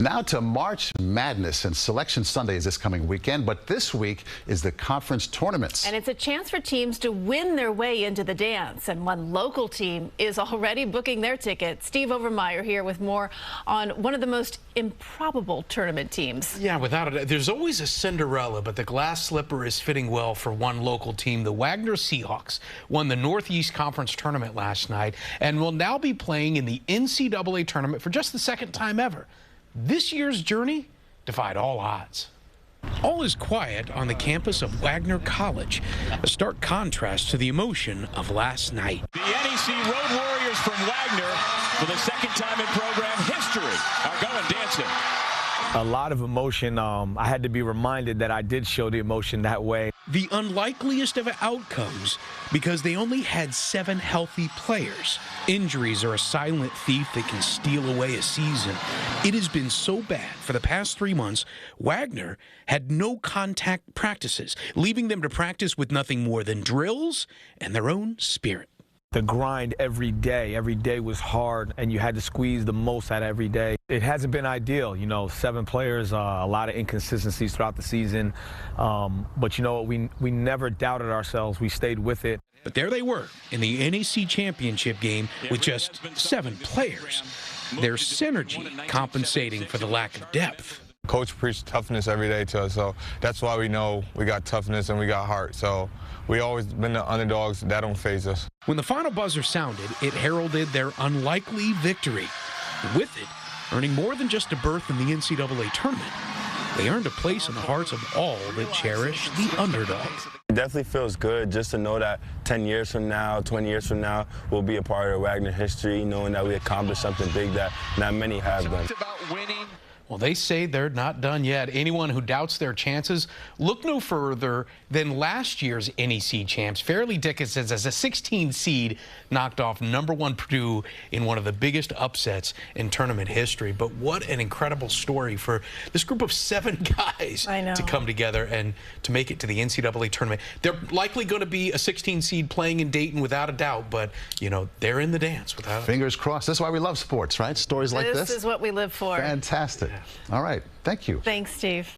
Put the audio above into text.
Now to March Madness, and Selection Sunday is this coming weekend, but this week is the conference tournaments. And it's a chance for teams to win their way into the dance, and one local team is already booking their ticket. Steve Overmyer here with more on one of the most improbable tournament teams. Yeah, without a doubt. There's always a Cinderella, but the glass slipper is fitting well for one local team. The Wagner Seahawks won the Northeast Conference tournament last night and will now be playing in the NCAA tournament for just the second time ever. This year's journey defied all odds. All is quiet on the campus of Wagner College, a stark contrast to the emotion of last night. The NEC Road Warriors from Wagner, for the second time in program history, are going dancing. A lot of emotion. I had to be reminded that I did show the emotion that way. The unlikeliest of outcomes because they only had 7 healthy players. Injuries are a silent thief that can steal away a season. It has been so bad for the past 3 months, Wagner had no contact practices, leaving them to practice with nothing more than drills and their own spirit. The grind every day was hard, and you had to squeeze the most out of every day. It hasn't been ideal, 7 players, a lot of inconsistencies throughout the season. But you know what, we never doubted ourselves. We stayed with it. But there they were in the NEC championship game with just 7 players. Their synergy compensating for the lack of depth. Coach preached toughness every day to us, so that's why we know we got toughness and we got heart. So we always been the underdogs. That don't faze us. When the final buzzer sounded, it heralded their unlikely victory. With it, earning more than just a berth in the NCAA tournament, they earned a place in the hearts of all that cherish the underdog. It definitely feels good just to know that 10 years from now, 20 years from now, we'll be a part of Wagner history, knowing that we accomplished something big that not many have done. Well, they say they're not done yet. Anyone who doubts their chances, look no further than last year's NEC champs. Fairleigh Dickinson, as a 16 seed, knocked off #1 Purdue in one of the biggest upsets in tournament history. But what an incredible story for this group of 7 guys to come together and to make it to the NCAA tournament. They're likely going to be a 16 seed playing in Dayton without a doubt, but, they're in the dance without Fingers crossed. That's why we love sports, right? Stories like this. This is what we live for. Fantastic. All right. Thank you. Thanks, Steve.